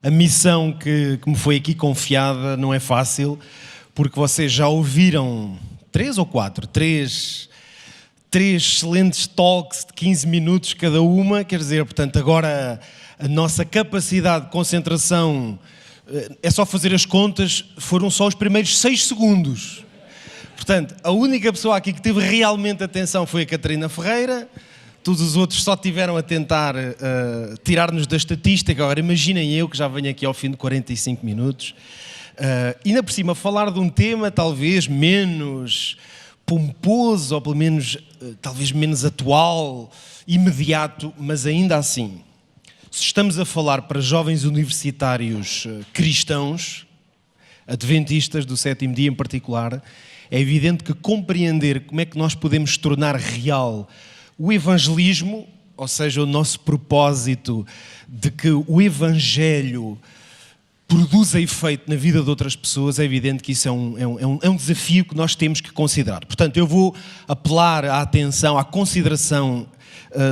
A missão que me foi aqui confiada não é fácil, porque vocês já ouviram três excelentes talks de 15 minutos cada uma, quer dizer, portanto, agora a nossa capacidade de concentração, é só fazer as contas, foram só os primeiros 6 segundos. Portanto, a única pessoa aqui que teve realmente atenção foi a Catarina Ferreira. Todos os outros só tiveram a tentar tirar-nos da estatística. Agora, imaginem eu que já venho aqui ao fim de 45 minutos. Ainda por cima, falar de um tema talvez menos pomposo, ou pelo menos talvez menos atual, imediato, mas ainda assim. Se estamos a falar para jovens universitários cristãos, adventistas do sétimo dia em particular, é evidente que compreender como é que nós podemos tornar real o evangelismo, ou seja, o nosso propósito de que o evangelho produza efeito na vida de outras pessoas, é evidente que isso é um desafio que nós temos que considerar. Portanto, eu vou apelar à atenção, à consideração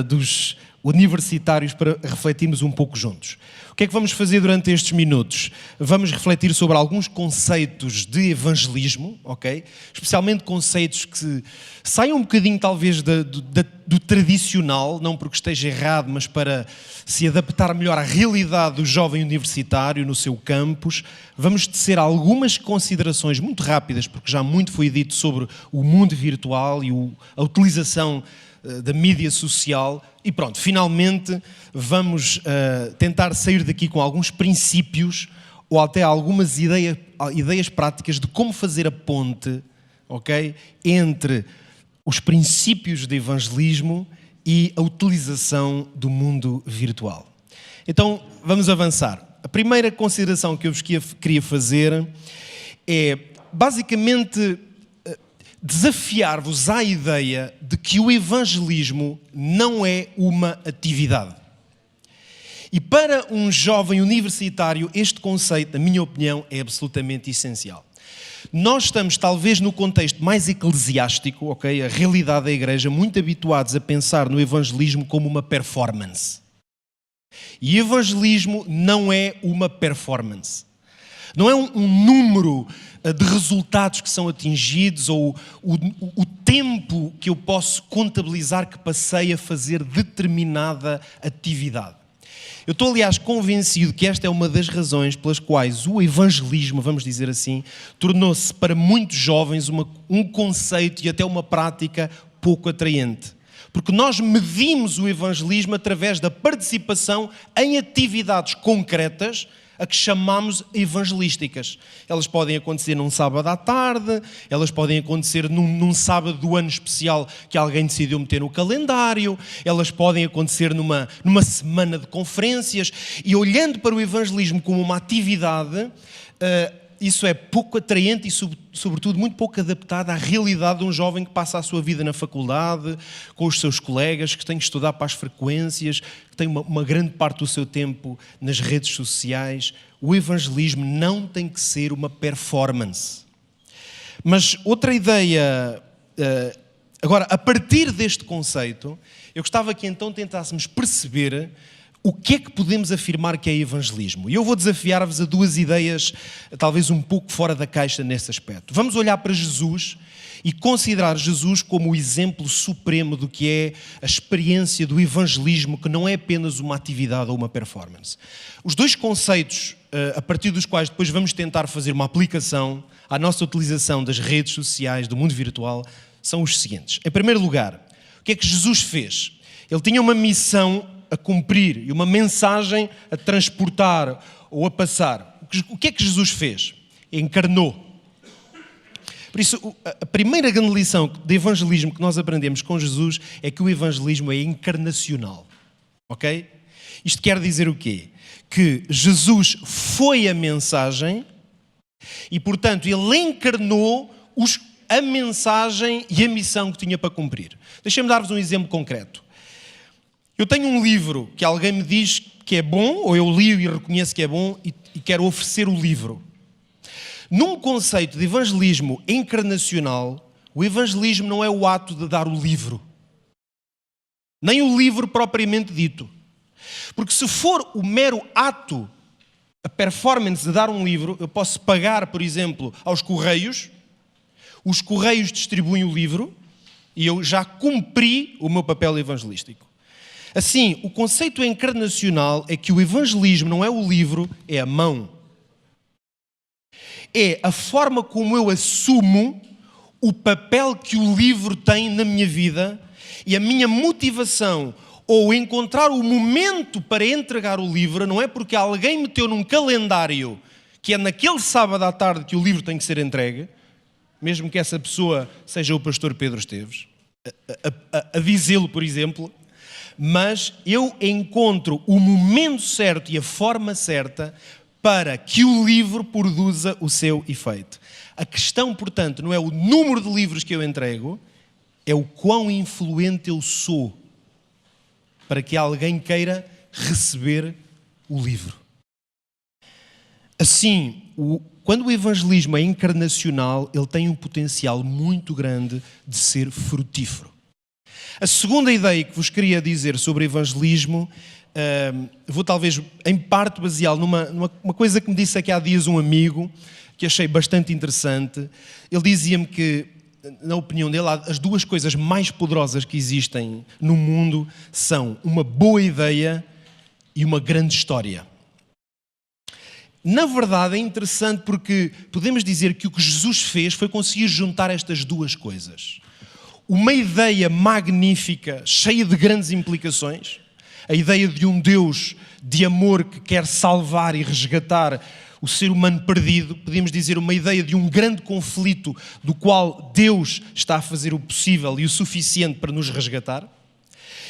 dos universitários para refletirmos um pouco juntos. O que é que vamos fazer durante estes minutos? Vamos refletir sobre alguns conceitos de evangelismo, ok? Especialmente conceitos que saiam um bocadinho talvez do tradicional, não porque esteja errado, mas para se adaptar melhor à realidade do jovem universitário no seu campus. Vamos tecer algumas considerações muito rápidas, porque já muito foi dito sobre o mundo virtual e a utilização da mídia social. E pronto, finalmente vamos tentar sair daqui com alguns princípios ou até algumas ideias práticas de como fazer a ponte, ok, entre os princípios de evangelismo e a utilização do mundo virtual. Então, vamos avançar. A primeira consideração que eu vos queria fazer é, basicamente, desafiar-vos à ideia de que o evangelismo não é uma atividade. E para um jovem universitário, este conceito, na minha opinião, é absolutamente essencial. Nós estamos, talvez no contexto mais eclesiástico, ok, a realidade da igreja, muito habituados a pensar no evangelismo como uma performance. E evangelismo não é uma performance. Não é um número de resultados que são atingidos ou o tempo que eu posso contabilizar que passei a fazer determinada atividade. Eu estou, aliás, convencido que esta é uma das razões pelas quais o evangelismo, vamos dizer assim, tornou-se para muitos jovens um conceito e até uma prática pouco atraente. Porque nós medimos o evangelismo através da participação em atividades concretas a que chamamos evangelísticas. Elas podem acontecer num sábado à tarde, elas podem acontecer num sábado do ano especial que alguém decidiu meter no calendário, elas podem acontecer numa semana de conferências. E olhando para o evangelismo como uma atividade, isso é pouco atraente e, sobretudo, muito pouco adaptado à realidade de um jovem que passa a sua vida na faculdade, com os seus colegas, que tem que estudar para as frequências, que tem uma grande parte do seu tempo nas redes sociais. O evangelismo não tem que ser uma performance. Mas outra ideia, agora, a partir deste conceito, eu gostava que então tentássemos perceber o que é que podemos afirmar que é evangelismo? E eu vou desafiar-vos a 2 ideias, talvez um pouco fora da caixa nesse aspecto. Vamos olhar para Jesus e considerar Jesus como o exemplo supremo do que é a experiência do evangelismo, que não é apenas uma atividade ou uma performance. Os 2 conceitos, a partir dos quais depois vamos tentar fazer uma aplicação à nossa utilização das redes sociais, do mundo virtual, são os seguintes. Em primeiro lugar, o que é que Jesus fez? Ele tinha uma missão a cumprir e uma mensagem a transportar ou a passar. O que é que Jesus fez? Encarnou. Por isso, a primeira grande lição de evangelismo que nós aprendemos com Jesus é que o evangelismo é encarnacional. Ok? Isto quer dizer o quê? Que Jesus foi a mensagem e, portanto, ele encarnou a mensagem e a missão que tinha para cumprir. Deixem-me dar-vos um exemplo concreto. Eu tenho um livro que alguém me diz que é bom, ou eu li e reconheço que é bom e quero oferecer o livro. Num conceito de evangelismo encarnacional, o evangelismo não é o ato de dar o livro. Nem o livro propriamente dito. Porque se for o mero ato a performance de dar um livro, eu posso pagar, por exemplo, aos Correios, os Correios distribuem o livro e eu já cumpri o meu papel evangelístico. Assim, o conceito encarnacional é que o evangelismo não é o livro, é a mão. É a forma como eu assumo o papel que o livro tem na minha vida e a minha motivação ou encontrar o momento para entregar o livro não é porque alguém meteu num calendário que é naquele sábado à tarde que o livro tem que ser entregue, mesmo que essa pessoa seja o pastor Pedro Esteves, a dizê-lo, por exemplo, mas eu encontro o momento certo e a forma certa para que o livro produza o seu efeito. A questão, portanto, não é o número de livros que eu entrego, é o quão influente eu sou para que alguém queira receber o livro. Assim, quando o evangelismo é encarnacional, ele tem um potencial muito grande de ser frutífero. A segunda ideia que vos queria dizer sobre evangelismo, vou talvez em parte baseá-lo numa coisa que me disse aqui há dias um amigo, que achei bastante interessante. Ele dizia-me que, na opinião dele, as duas coisas mais poderosas que existem no mundo são uma boa ideia e uma grande história. Na verdade, é interessante porque podemos dizer que o que Jesus fez foi conseguir juntar estas duas coisas. Uma ideia magnífica, cheia de grandes implicações, a ideia de um Deus de amor que quer salvar e resgatar o ser humano perdido, podemos dizer uma ideia de um grande conflito do qual Deus está a fazer o possível e o suficiente para nos resgatar.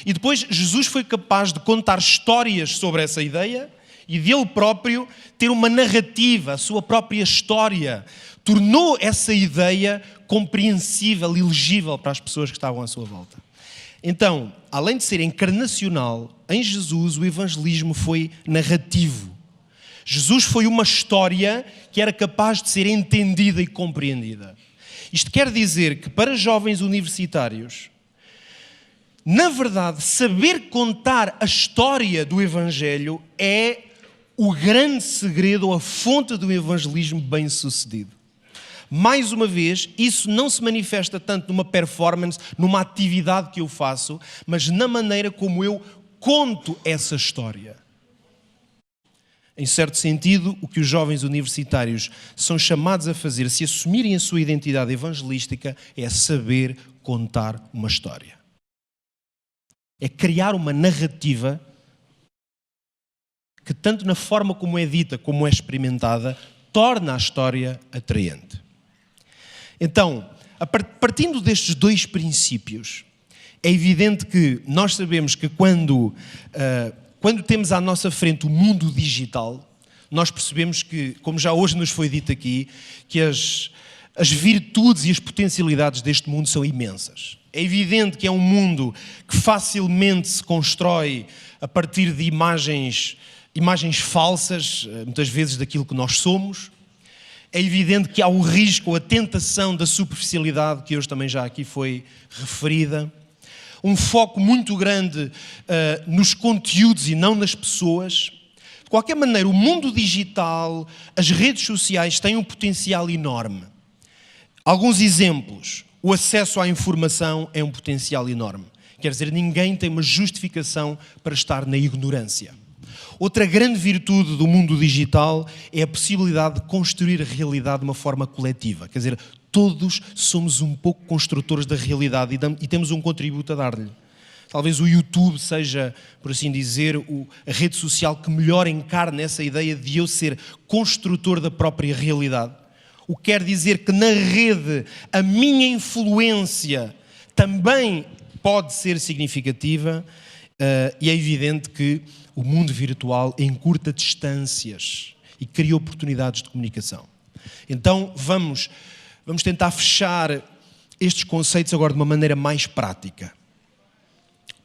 E depois Jesus foi capaz de contar histórias sobre essa ideia e dele próprio ter uma narrativa, a sua própria história. Tornou essa ideia compreensível e legível para as pessoas que estavam à sua volta. Então, além de ser encarnacional, em Jesus o evangelismo foi narrativo. Jesus foi uma história que era capaz de ser entendida e compreendida. Isto quer dizer que para jovens universitários, na verdade, saber contar a história do Evangelho é o grande segredo ou a fonte do evangelismo bem-sucedido. Mais uma vez, isso não se manifesta tanto numa performance, numa atividade que eu faço, mas na maneira como eu conto essa história. Em certo sentido, o que os jovens universitários são chamados a fazer, se assumirem a sua identidade evangelística, é saber contar uma história. É criar uma narrativa que, tanto na forma como é dita, como é experimentada, torna a história atraente. Então, partindo destes dois princípios, é evidente que nós sabemos que quando temos à nossa frente o mundo digital, nós percebemos que, como já hoje nos foi dito aqui, que as virtudes e as potencialidades deste mundo são imensas. É evidente que é um mundo que facilmente se constrói a partir de imagens falsas, muitas vezes daquilo que nós somos. É evidente que há o risco, a tentação da superficialidade, que hoje também já aqui foi referida. Um foco muito grande nos conteúdos e não nas pessoas. De qualquer maneira, o mundo digital, as redes sociais têm um potencial enorme. Alguns exemplos. O acesso à informação é um potencial enorme. Quer dizer, ninguém tem uma justificação para estar na ignorância. Outra grande virtude do mundo digital é a possibilidade de construir a realidade de uma forma coletiva. Quer dizer, todos somos um pouco construtores da realidade e temos um contributo a dar-lhe. Talvez o YouTube seja, por assim dizer, a rede social que melhor encarna essa ideia de eu ser construtor da própria realidade. O que quer dizer que na rede a minha influência também pode ser significativa e é evidente que o mundo virtual encurta distâncias e cria oportunidades de comunicação. Então vamos tentar fechar estes conceitos agora de uma maneira mais prática.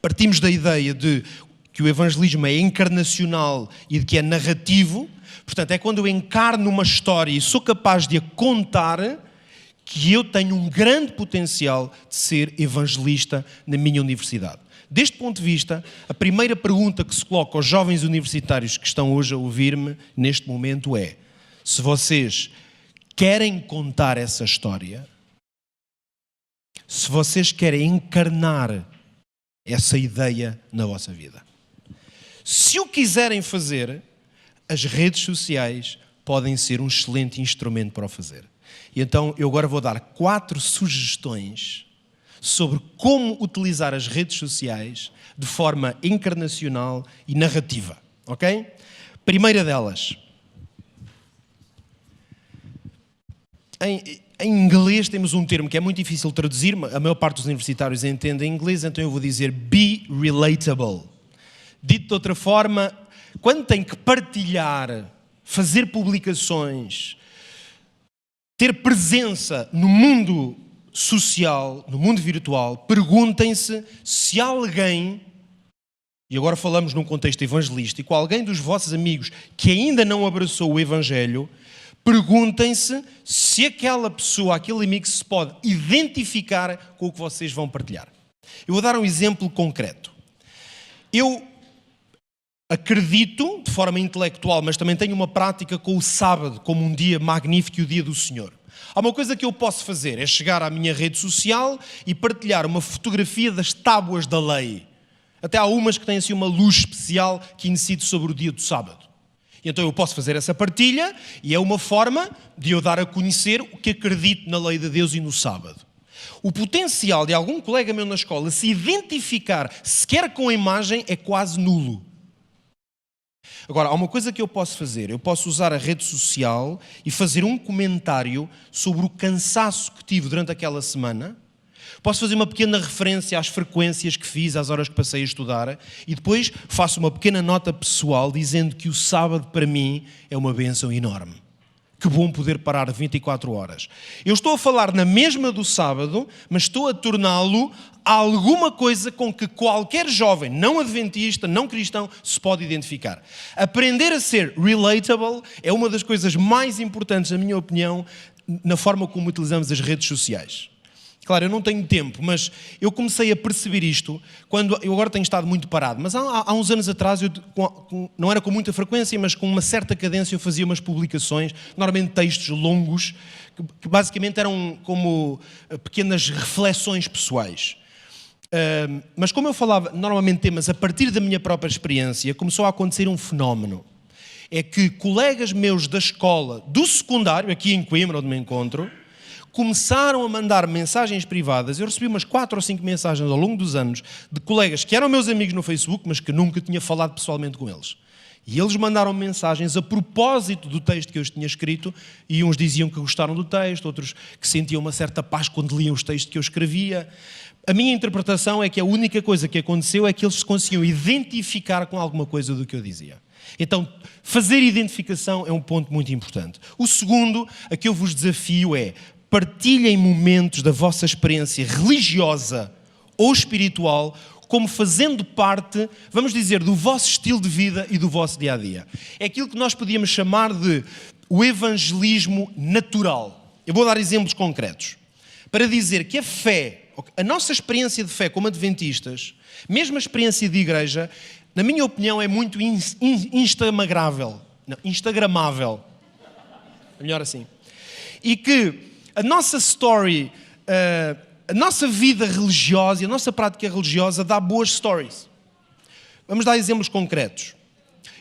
Partimos da ideia de que o evangelismo é encarnacional e de que é narrativo. Portanto, é quando eu encarno uma história e sou capaz de a contar que eu tenho um grande potencial de ser evangelista na minha universidade. Deste ponto de vista, a primeira pergunta que se coloca aos jovens universitários que estão hoje a ouvir-me neste momento é: se vocês querem contar essa história, se vocês querem encarnar essa ideia na vossa vida. Se o quiserem fazer, as redes sociais podem ser um excelente instrumento para o fazer. E então eu agora vou dar 4 sugestões sobre como utilizar as redes sociais de forma encarnacional e narrativa, ok? Primeira delas. Em inglês temos um termo que é muito difícil de traduzir, a maior parte dos universitários entende inglês, então eu vou dizer be relatable. Dito de outra forma, quando tem que partilhar, fazer publicações, ter presença no mundo social, no mundo virtual, perguntem-se se alguém, e agora falamos num contexto evangelístico, alguém dos vossos amigos que ainda não abraçou o Evangelho, perguntem-se se aquela pessoa, aquele amigo, se pode identificar com o que vocês vão partilhar. Eu vou dar um exemplo concreto. Eu acredito, de forma intelectual, mas também tenho uma prática com o sábado, como um dia magnífico e o dia do Senhor. Há uma coisa que eu posso fazer, é chegar à minha rede social e partilhar uma fotografia das tábuas da lei. Até há umas que têm assim uma luz especial que incide sobre o dia do sábado. Então eu posso fazer essa partilha e é uma forma de eu dar a conhecer o que acredito na lei de Deus e no sábado. O potencial de algum colega meu na escola se identificar sequer com a imagem é quase nulo. Agora, há uma coisa que eu posso fazer. Eu posso usar a rede social e fazer um comentário sobre o cansaço que tive durante aquela semana. Posso fazer uma pequena referência às frequências que fiz, às horas que passei a estudar, e depois faço uma pequena nota pessoal dizendo que o sábado para mim é uma bênção enorme. Que bom poder parar 24 horas. Eu estou a falar na mesma do sábado, mas estou a torná-lo alguma coisa com que qualquer jovem, não adventista, não cristão, se pode identificar. Aprender a ser relatable é uma das coisas mais importantes, na minha opinião, na forma como utilizamos as redes sociais. Claro, eu não tenho tempo, mas eu comecei a perceber isto quando eu agora tenho estado muito parado. Mas há uns anos atrás, não era com muita frequência, mas com uma certa cadência, eu fazia umas publicações, normalmente textos longos, que basicamente eram como pequenas reflexões pessoais. Mas como eu falava normalmente temas a partir da minha própria experiência, começou a acontecer um fenómeno. É que colegas meus da escola, do secundário, aqui em Coimbra, onde me encontro, começaram a mandar mensagens privadas. Eu recebi umas 4 ou 5 mensagens ao longo dos anos de colegas que eram meus amigos no Facebook, mas que nunca tinha falado pessoalmente com eles. E eles mandaram mensagens a propósito do texto que eu tinha escrito, e uns diziam que gostaram do texto, outros que sentiam uma certa paz quando liam os textos que eu escrevia. A minha interpretação é que a única coisa que aconteceu é que eles se conseguiam identificar com alguma coisa do que eu dizia. Então, fazer identificação é um ponto muito importante. O segundo, a que eu vos desafio é: partilhem momentos da vossa experiência religiosa ou espiritual como fazendo parte, vamos dizer, do vosso estilo de vida e do vosso dia-a-dia. É aquilo que nós podíamos chamar de o evangelismo natural. Eu vou dar exemplos concretos para dizer que a fé, a nossa experiência de fé como adventistas, mesmo a experiência de igreja, na minha opinião, é muito instagramável. É melhor assim. E que a nossa story, a nossa vida religiosa e a nossa prática religiosa dá boas stories. Vamos dar exemplos concretos.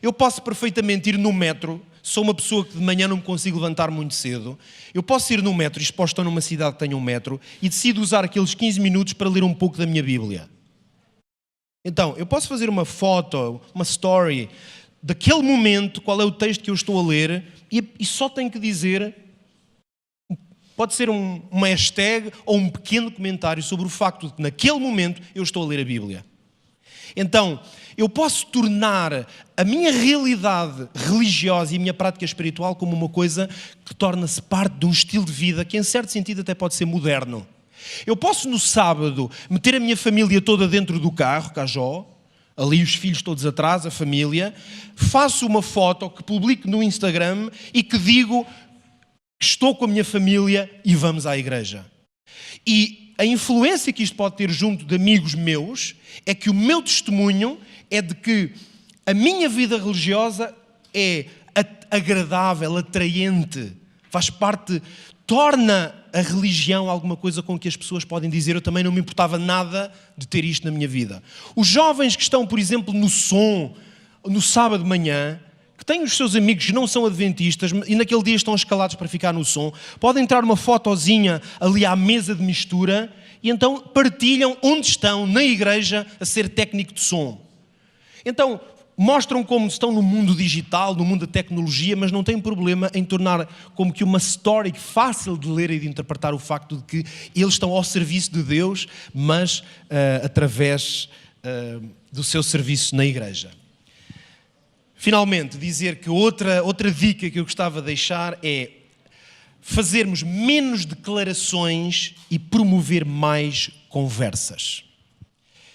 Eu posso perfeitamente ir no metro, sou uma pessoa que de manhã não me consigo levantar muito cedo, eu posso ir no metro, estou numa cidade que tenha um metro, e decido usar aqueles 15 minutos para ler um pouco da minha Bíblia. Então, eu posso fazer uma foto, uma story, daquele momento, qual é o texto que eu estou a ler, e só tenho que dizer... Pode ser uma hashtag ou um pequeno comentário sobre o facto de que naquele momento eu estou a ler a Bíblia. Então, eu posso tornar a minha realidade religiosa e a minha prática espiritual como uma coisa que torna-se parte de um estilo de vida que, em certo sentido, até pode ser moderno. Eu posso, no sábado, meter a minha família toda dentro do carro, Cajó, ali os filhos todos atrás, a família, faço uma foto que publico no Instagram e que digo... Estou com a minha família e vamos à igreja. E a influência que isto pode ter junto de amigos meus é que o meu testemunho é de que a minha vida religiosa é agradável, atraente, faz parte, torna a religião alguma coisa com que as pessoas podem dizer: eu também não me importava nada de ter isto na minha vida. Os jovens que estão, por exemplo, no som, no sábado de manhã, que têm os seus amigos que não são adventistas e naquele dia estão escalados para ficar no som, podem entrar uma fotozinha ali à mesa de mistura e então partilham onde estão, na igreja, a ser técnico de som. Então, mostram como estão no mundo digital, no mundo da tecnologia, mas não têm problema em tornar como que uma story fácil de ler e de interpretar o facto de que eles estão ao serviço de Deus, mas através do seu serviço na igreja. Finalmente, dizer que outra dica que eu gostava de deixar é fazermos menos declarações e promover mais conversas.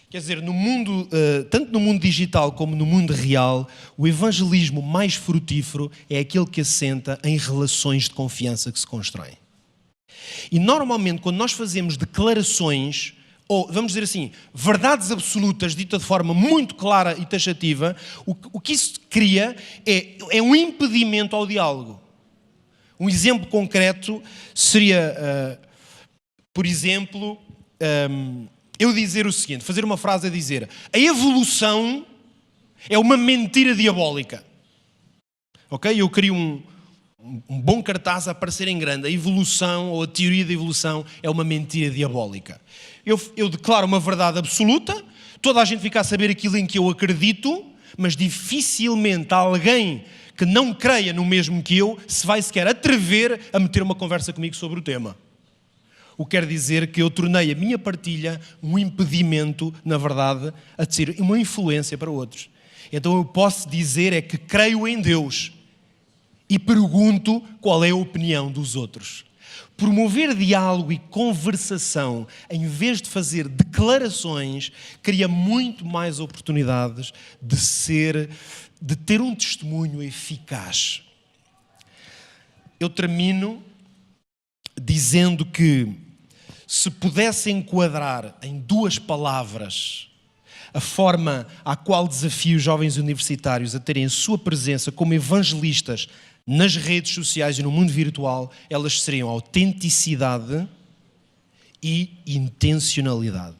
Quer dizer, no mundo, tanto no mundo digital como no mundo real, o evangelismo mais frutífero é aquele que assenta em relações de confiança que se constroem. E normalmente, quando nós fazemos declarações, ou vamos dizer assim, verdades absolutas ditas de forma muito clara e taxativa, o que isso cria é um impedimento ao diálogo. Um exemplo concreto seria, por exemplo, eu dizer o seguinte, fazer uma frase a dizer: a evolução é uma mentira diabólica. Ok? Eu crio um bom cartaz a aparecer em grande: a evolução ou a teoria da evolução é uma mentira diabólica. Eu declaro uma verdade absoluta, toda a gente fica a saber aquilo em que eu acredito, mas dificilmente alguém que não creia no mesmo que eu se vai sequer atrever a meter uma conversa comigo sobre o tema. O que quer dizer que eu tornei a minha partilha um impedimento, na verdade, a ser uma influência para outros. Então eu posso dizer é que creio em Deus e pergunto qual é a opinião dos outros. Promover diálogo e conversação, em vez de fazer declarações, cria muito mais oportunidades de ter um testemunho eficaz. Eu termino dizendo que, se pudesse enquadrar em 2 palavras a forma à qual desafio os jovens universitários a terem a sua presença como evangelistas nas redes sociais e no mundo virtual, elas seriam autenticidade e intencionalidade.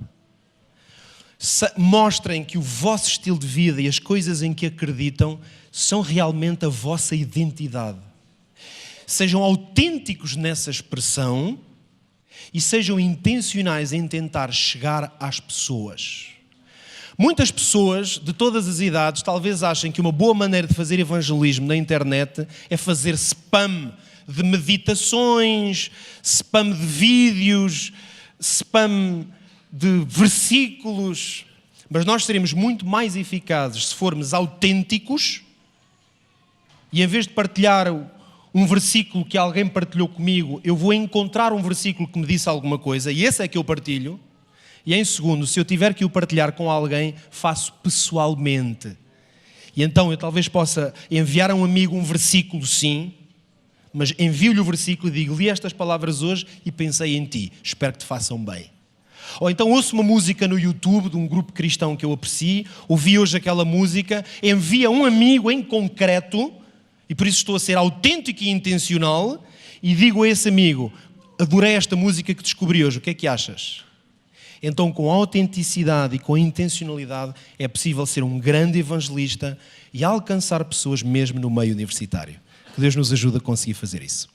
Mostrem que o vosso estilo de vida e as coisas em que acreditam são realmente a vossa identidade. Sejam autênticos nessa expressão e sejam intencionais em tentar chegar às pessoas. Muitas pessoas de todas as idades talvez achem que uma boa maneira de fazer evangelismo na internet é fazer spam de meditações, spam de vídeos, spam de versículos. Mas nós seremos muito mais eficazes se formos autênticos e, em vez de partilhar um versículo que alguém partilhou comigo, eu vou encontrar um versículo que me disse alguma coisa e esse é que eu partilho. E em segundo, se eu tiver que o partilhar com alguém, faço pessoalmente. E então eu talvez possa enviar a um amigo um versículo, sim, mas envio-lhe o versículo e digo: li estas palavras hoje e pensei em ti, espero que te façam bem. Ou então ouço uma música no YouTube de um grupo cristão que eu aprecio, ouvi hoje aquela música, envio a um amigo em concreto, e por isso estou a ser autêntico e intencional, e digo a esse amigo: adorei esta música que descobri hoje, o que é que achas? Então, com autenticidade e com intencionalidade, é possível ser um grande evangelista e alcançar pessoas mesmo no meio universitário. Que Deus nos ajude a conseguir fazer isso.